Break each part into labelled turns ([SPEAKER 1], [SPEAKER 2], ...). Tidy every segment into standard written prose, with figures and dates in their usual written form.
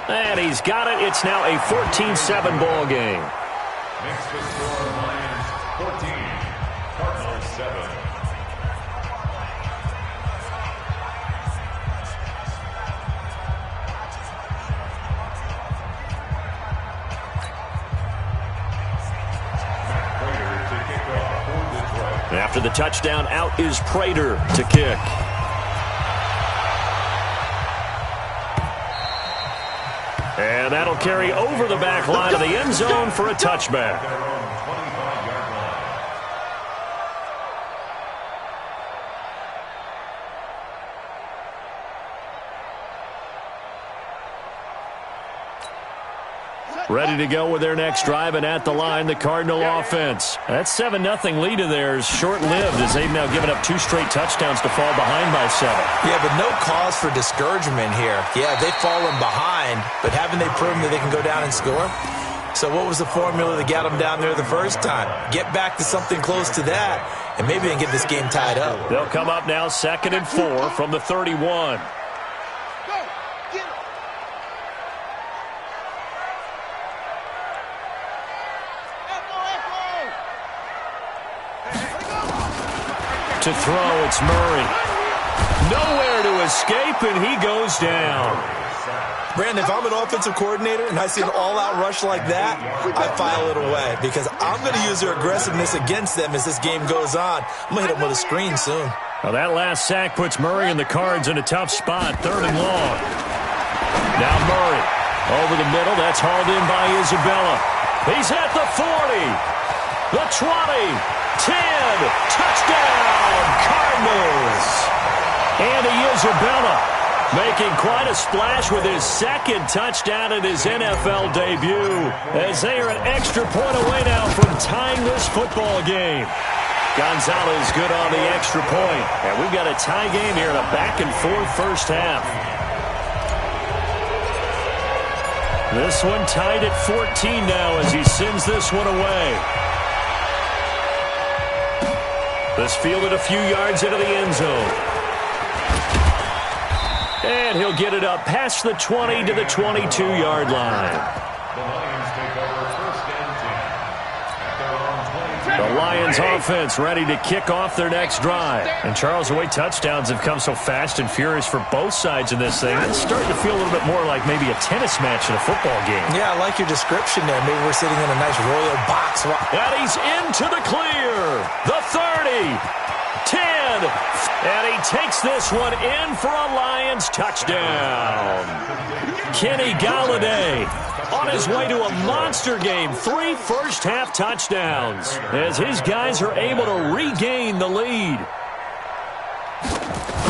[SPEAKER 1] And he's got it. It's now a 14-7 ball game.
[SPEAKER 2] Makes the score Lions 14, Cardinals 7.
[SPEAKER 1] After the touchdown, out is Prater to kick. And that'll carry over the back line of the end zone for a touchback. Ready to go with their next drive, and at the line, the Cardinal offense. That 7-0 lead of theirs short-lived as they've now given up 2 straight touchdowns to fall behind by 7.
[SPEAKER 3] Yeah, but no cause for discouragement here. Yeah, they've fallen behind, but haven't they proven that they can go down and score? So what was the formula that got them down there the first time? Get back to something close to that, and maybe they can get this game tied up.
[SPEAKER 1] They'll come up now 2nd and 4 from the 31. To throw, it's Murray. Nowhere to escape, and he goes down.
[SPEAKER 3] Brandon, if I'm an offensive coordinator and I see an all-out rush like that, I file it away because I'm going to use their aggressiveness against them as this game goes on. I'm going to hit them with a screen soon.
[SPEAKER 1] Well, that last sack puts Murray and the Cards in a tough spot, 3rd and long. Now Murray over the middle. That's hauled in by Isabella. He's at the 40, the 20. 10, touchdown, Cardinals. Andy Isabella making quite a splash with his 2nd touchdown in his NFL debut as they are an extra point away now from tying this football game. Gonzalez good on the extra point, and we've got a tie game here in a back-and-forth first half. This one tied at 14 now as he sends this one away. This fielded a few yards into the end zone. And he'll get it up past the 20 to the 22-yard line.
[SPEAKER 2] The Lions take over 1st and 10. At their own 22.
[SPEAKER 1] The Lions offense ready to kick off their next drive. And Charles, the way touchdowns have come so fast and furious for both sides in this thing, it's starting to feel a little bit more like maybe a tennis match in a football game.
[SPEAKER 3] Yeah, I like your description there. Maybe we're sitting in a nice royal box.
[SPEAKER 1] And he's into the clear. The 30, 10, and he takes this one in for a Lions touchdown. Kenny Galladay on his way to a monster game. 3 first-half touchdowns as his guys are able to regain the lead.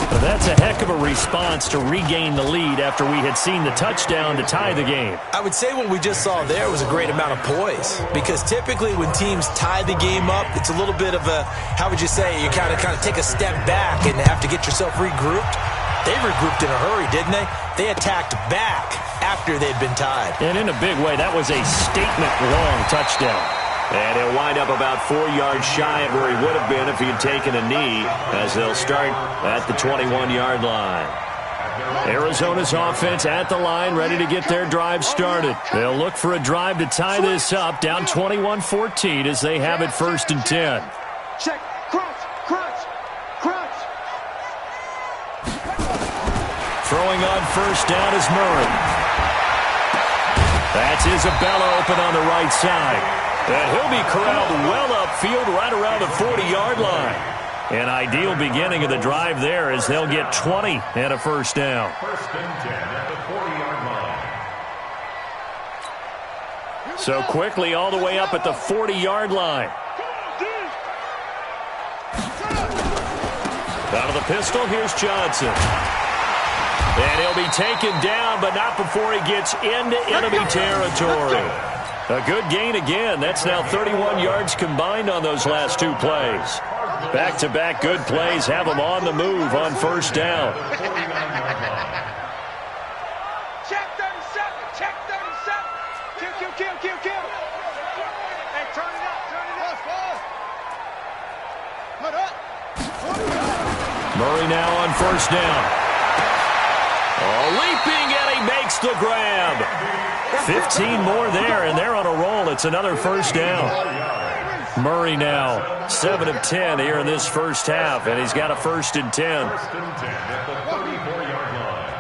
[SPEAKER 1] But that's a heck of a response to regain the lead after we had seen the touchdown to tie the game.
[SPEAKER 3] I would say what we just saw there was a great amount of poise because typically when teams tie the game up, it's a little bit of a, how would you say, you kind of take a step back and have to get yourself regrouped. They regrouped in a hurry, didn't they? They attacked back after they'd been tied.
[SPEAKER 1] And in a big way, that was a statement-long touchdown. And he'll wind up about 4 yards shy of where he would have been if he had taken a knee as they'll start at the 21-yard line. Arizona's offense at the line, ready to get their drive started. They'll look for a drive to tie this up, down 21-14 as they have it 1st and 10.
[SPEAKER 4] Check, crunch, crunch, crunch.
[SPEAKER 1] Throwing on 1st down is Murray. That's Isabella open on the right side. And he'll be corralled well upfield right around the 40-yard line. An ideal beginning of the drive there as they'll get 20 and a 1st down.
[SPEAKER 2] 1st and 10 at the 40-yard line.
[SPEAKER 1] So quickly all the way up at the 40-yard line. Out of the pistol, here's Johnson. And he'll be taken down, but not before he gets into enemy territory. A good gain again. That's now 31 yards combined on those last 2 plays. Back-to-back good plays have them on the move on 1st down.
[SPEAKER 4] Check 37, check 37. Kill. Hey, turn it up. Put up.
[SPEAKER 1] Murray now on 1st down. Oh, leaping, and he makes makes the grab. 15 more there, and they're on a roll. It's another first down. Murray now 7 of 10 here in this first half, and he's got a 1st and 10.
[SPEAKER 2] First and 10 at the 34-yard line.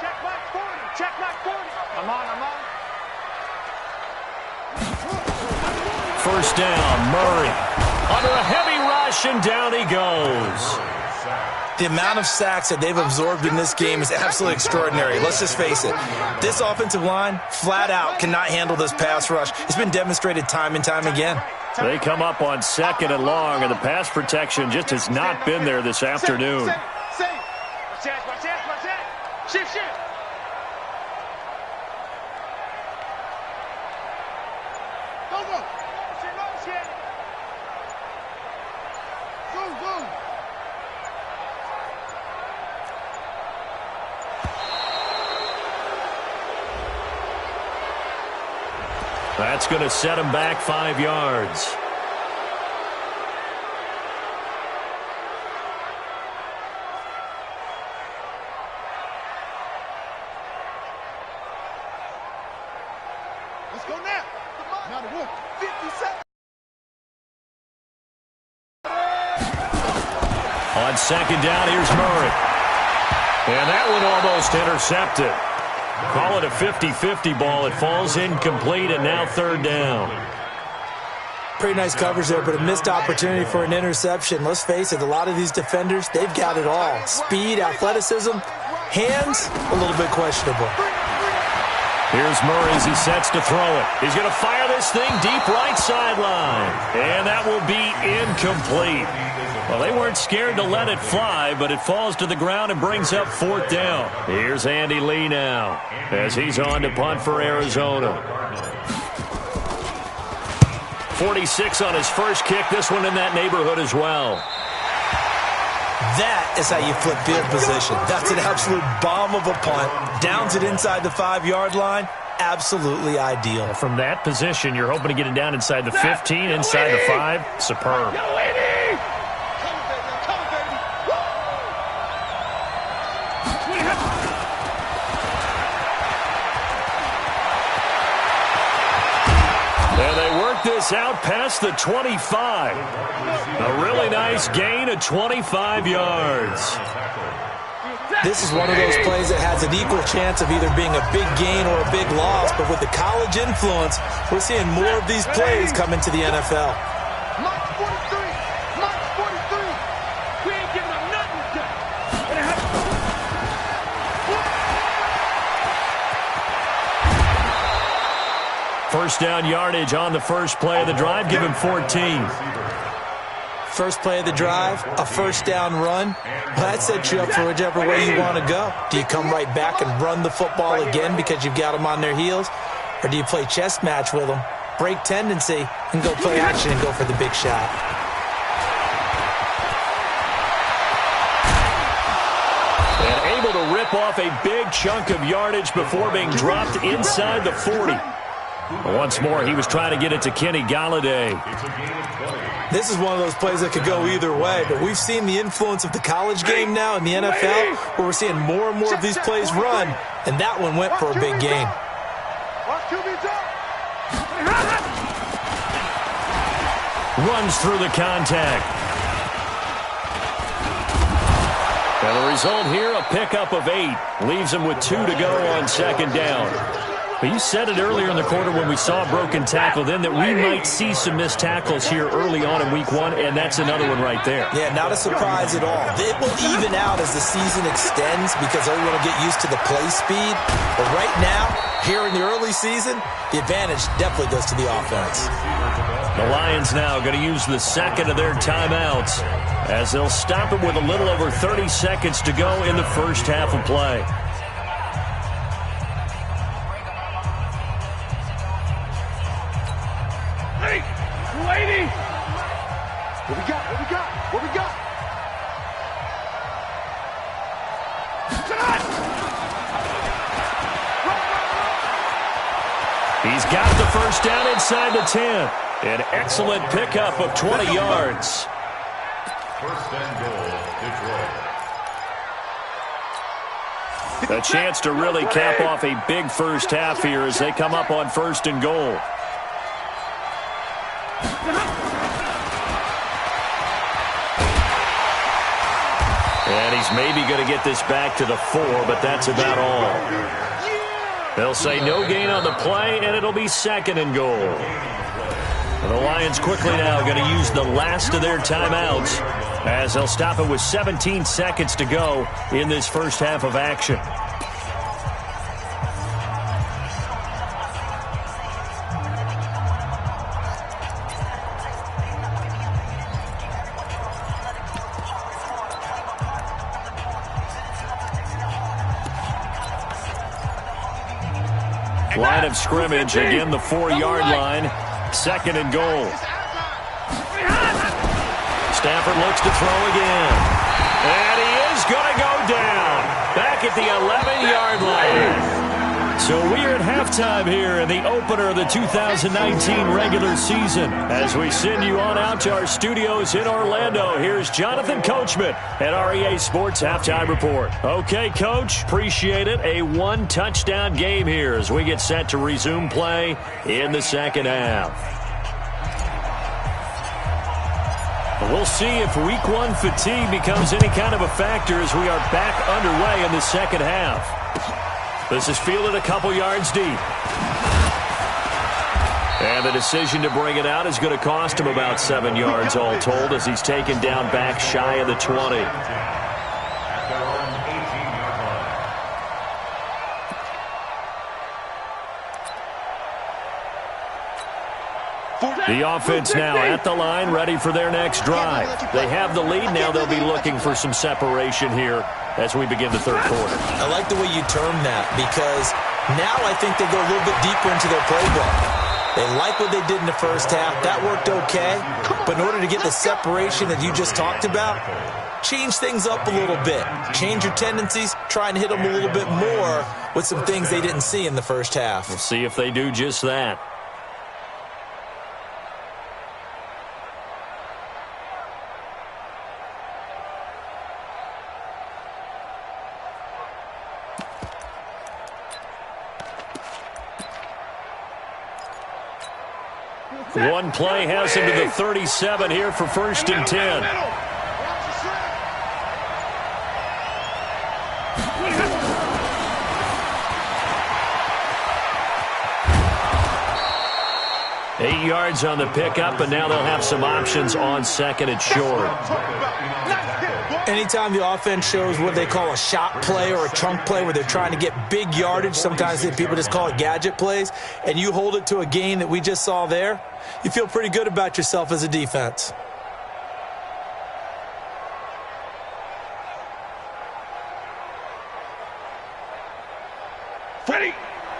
[SPEAKER 4] Check back 40. Check back 40. I'm on.
[SPEAKER 1] First down, Murray. Under a heavy rush, and down he goes.
[SPEAKER 3] The amount of sacks that they've absorbed in this game is absolutely extraordinary. Let's just face it. This offensive line, flat out, cannot handle this pass rush. It's been demonstrated time and time again.
[SPEAKER 1] They come up on 2nd and long, and the pass protection just has not been there this afternoon.
[SPEAKER 4] Watch out. Shift. Go. Go.
[SPEAKER 1] That's going to set him back 5 yards.
[SPEAKER 4] Let's go now. Now the work. 50 seconds.
[SPEAKER 1] On 2nd down, here's Murray. And that one almost intercepted. Call it a 50-50 ball. It falls incomplete, and now 3rd down.
[SPEAKER 3] Pretty nice coverage there, but a missed opportunity for an interception. Let's face it, a lot of these defenders, they've got it all. Speed, athleticism, hands, a little bit questionable.
[SPEAKER 1] Here's Murray as he sets to throw it. He's going to fire this thing deep right sideline. And that will be incomplete. Well, they weren't scared to let it fly, but it falls to the ground and brings up 4th down. Here's Andy Lee now as he's on to punt for Arizona. 46 on his first kick. This one in that neighborhood as well.
[SPEAKER 3] That is how you flip field position. That's an absolute bomb of a punt. Downs it inside the 5-yard line. Absolutely ideal.
[SPEAKER 1] From that position, you're hoping to get it down inside the 15, inside the 5. Superb. And they work this out past the 25. A really nice gain of 25 yards.
[SPEAKER 3] This is one of those plays that has an equal chance of either being a big gain or a big loss, but with the college influence, we're seeing more of these plays come into the NFL.
[SPEAKER 4] March 43. We ain't giving them nothing.
[SPEAKER 1] First down yardage on the first play of the drive. Give him 14.
[SPEAKER 3] First play of the drive, a first down run. Well, that sets you up for whichever way you want to go. Do you come right back and run the football again because you've got them on their heels? Or do you play chess match with them, break tendency, and go play action and go for the big shot?
[SPEAKER 1] And able to rip off a big chunk of yardage before being dropped inside the 40. Once more, he was trying to get it to Kenny Galladay.
[SPEAKER 3] This is one of those plays that could go either way, but we've seen the influence of the college game now in the NFL, where we're seeing more and more of these plays run, and that one went for a big gain.
[SPEAKER 1] Runs through the contact. And the result here, a pickup of 8. Leaves him with 2 to go on 2nd down. But you said it earlier in the quarter when we saw a broken tackle then that we might see some missed tackles here early on in week 1, and that's another one right there.
[SPEAKER 3] Yeah, not a surprise at all. It will even out as the season extends because everyone will get used to the play speed. But right now, here in the early season, the advantage definitely goes to the offense.
[SPEAKER 1] The Lions now going to use the second of their timeouts as they'll stop it with a little over 30 seconds to go in the first half of play.
[SPEAKER 4] Lady! What we got?
[SPEAKER 1] He's got the first down inside the 10. An excellent pickup of 20 yards.
[SPEAKER 2] First and goal, Detroit.
[SPEAKER 1] A chance to really cap off a big first half here as they come up on 1st and goal. And he's maybe going to get this back to the 4, but that's about all. They'll say no gain on the play, and it'll be 2nd and goal. And the Lions quickly now going to use the last of their timeouts as they'll stop it with 17 seconds to go in this first half of action. Line of scrimmage, again the 4-yard line. 2nd and goal. Stafford looks to throw again. And he is going to go down. Back at the 11-yard line. So we are at halftime here in the opener of the 2019 regular season. As we send you on out to our studios in Orlando, here's Jonathan Coachman at REA Sports Halftime Report. Okay, Coach, appreciate it. A 1-touchdown game here as we get set to resume play in the second half. We'll see if Week 1 fatigue becomes any kind of a factor as we are back underway in the second half. This is fielded a couple yards deep. And the decision to bring it out is going to cost him about 7 yards all told as he's taken down back shy of the 20. The offense now at the line, ready for their next drive. They have the lead. Now they'll be looking for some separation here as we begin the third quarter.
[SPEAKER 3] I like the way you term that because now I think they go a little bit deeper into their playbook. They like what they did in the first half. That worked okay. But in order to get the separation that you just talked about, change things up a little bit. Change your tendencies. Try and hit them a little bit more with some things they didn't see in the first half.
[SPEAKER 1] We'll see if they do just that. One play has him to the 37 here for 1st and 10. Eight yards on the pickup, and now they'll have some options on 2nd and short.
[SPEAKER 3] Anytime the offense shows what they call a shot play or a chunk play where they're trying to get big yardage, sometimes people just call it gadget plays, and you hold it to a gain that we just saw there, you feel pretty good about yourself as a defense.
[SPEAKER 4] Ready,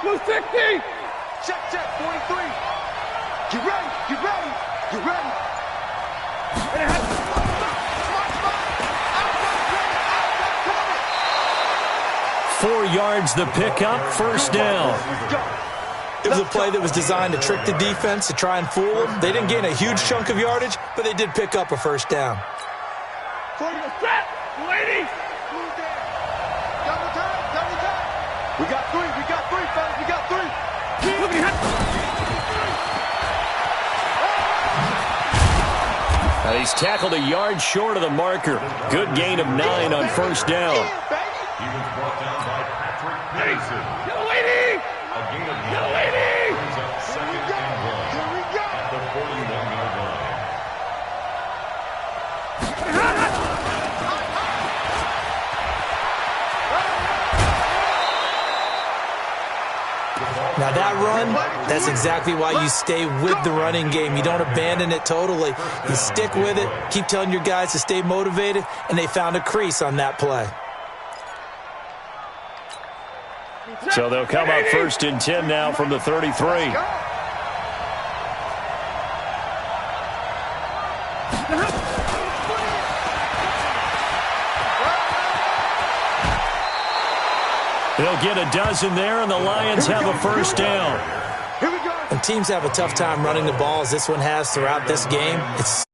[SPEAKER 4] blue 60. Check, 43. Get ready, get ready, get ready. And it has
[SPEAKER 1] 4 yards the pickup, 1st down.
[SPEAKER 3] It was a play that was designed to trick the defense, to try and fool them. They didn't gain a huge chunk of yardage, but they did pick up a 1st down.
[SPEAKER 4] Ladies! Double time, double time. We got three, fellas, we got three.
[SPEAKER 1] And he's tackled a yard short of the marker. Good gain of 9 on 1st down.
[SPEAKER 2] He was brought down by Patrick Peterson.
[SPEAKER 4] Yo, lady!
[SPEAKER 2] A gain of 9.
[SPEAKER 4] Yo, lady!
[SPEAKER 2] Brings up 2nd and 1 at the 41-yard line.
[SPEAKER 3] Now that run, that's exactly why you stay with the running game. You don't abandon it totally. You stick with it, keep telling your guys to stay motivated, and they found a crease on that play.
[SPEAKER 1] So they'll come up 1st and 10 now from the 33. They'll get a dozen there, and the Lions have a 1st down.
[SPEAKER 3] And teams have a tough time running the ball as this one has throughout this game. It's